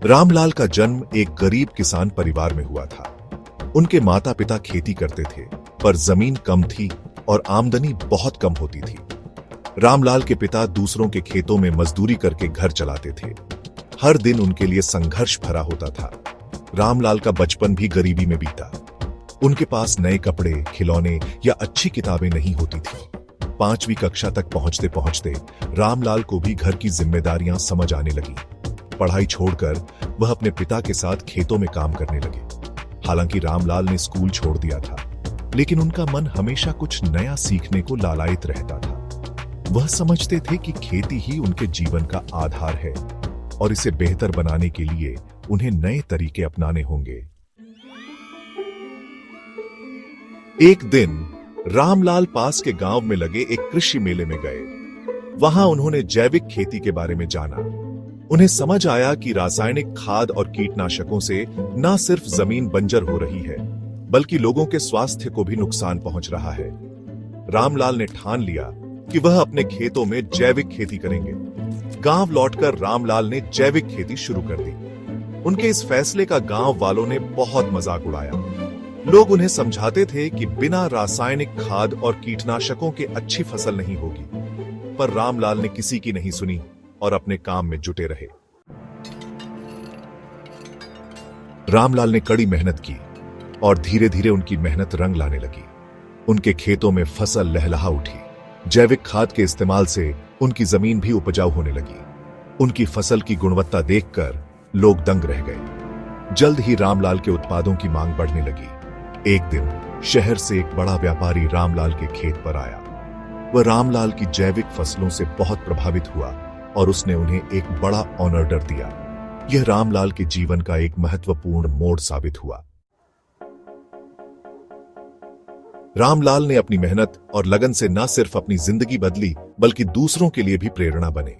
रामलाल का जन्म एक गरीब किसान परिवार में हुआ था। उनके माता पिता खेती करते थे, पर जमीन कम थी और आमदनी बहुत कम होती थी। रामलाल के पिता दूसरों के खेतों में मजदूरी करके घर चलाते थे। हर दिन उनके लिए संघर्ष भरा होता था। रामलाल का बचपन भी गरीबी में बीता। उनके पास नए कपड़े, खिलौने या अच्छी किताबें नहीं होती थी। 5वीं कक्षा तक पहुंचते पहुंचते रामलाल को भी घर की जिम्मेदारियां समझ आने लगी। पढ़ाई छोड़कर वह अपने पिता के साथ खेतों में काम करने लगे। हालांकि रामलाल ने स्कूल छोड़ दिया था, लेकिन उनका मन हमेशा कुछ नया सीखने को लालायित रहता था। वह समझते थे कि खेती ही उनके जीवन का आधार है और इसे बेहतर बनाने के लिए उन्हें नए तरीके अपनाने होंगे। एक दिन रामलाल पास के गांव में लगे एक कृषि मेले में गए। वहां उन्होंने जैविक खेती के बारे में जाना। उन्हें समझ आया कि रासायनिक खाद और कीटनाशकों से न सिर्फ जमीन बंजर हो रही है, बल्कि लोगों के स्वास्थ्य को भी नुकसान पहुंच रहा है। रामलाल ने ठान लिया कि वह अपने खेतों में जैविक खेती करेंगे। गांव लौटकर रामलाल ने जैविक खेती शुरू कर दी। उनके इस फैसले का गांव वालों ने बहुत मजाक उड़ाया। लोग उन्हें समझाते थे कि बिना रासायनिक खाद और कीटनाशकों के अच्छी फसल नहीं होगी, पर रामलाल ने किसी की नहीं सुनी और अपने काम में जुटे रहे। रामलाल ने कड़ी मेहनत की और धीरे धीरे उनकी मेहनत रंग लाने लगी। उनके खेतों में फसल लहलहा उठी। जैविक खाद के इस्तेमाल से उनकी जमीन भी उपजाऊ होने लगी। उनकी फसल की गुणवत्ता देखकर लोग दंग रह गए। जल्द ही रामलाल के उत्पादों की मांग बढ़ने लगी। एक दिन शहर से एक बड़ा व्यापारी रामलाल के खेत पर आया। वह रामलाल की जैविक फसलों से बहुत प्रभावित हुआ और उसने उन्हें एक बड़ा ऑर्डर दिया। यह रामलाल के जीवन का एक महत्वपूर्ण मोड़ साबित हुआ। रामलाल ने अपनी मेहनत और लगन से न सिर्फ अपनी जिंदगी बदली, बल्कि दूसरों के लिए भी प्रेरणा बने।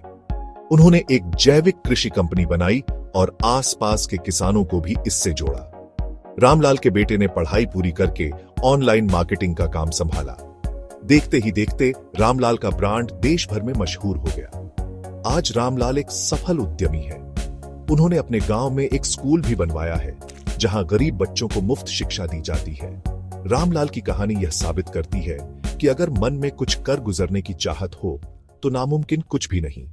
उन्होंने एक जैविक कृषि कंपनी बनाई और आसपास के किसानों को भी इससे जोड़ा। रामलाल के बेटे ने पढ़ाई पूरी करके ऑनलाइन मार्केटिंग का काम संभाला। देखते ही देखते रामलाल का ब्रांड देश भर में मशहूर हो गया। आज रामलाल एक सफल उद्यमी है। उन्होंने अपने गांव में एक स्कूल भी बनवाया है, जहां गरीब बच्चों को मुफ्त शिक्षा दी जाती है। रामलाल की कहानी यह साबित करती है कि अगर मन में कुछ कर गुजरने की चाहत हो, तो नामुमकिन कुछ भी नहीं।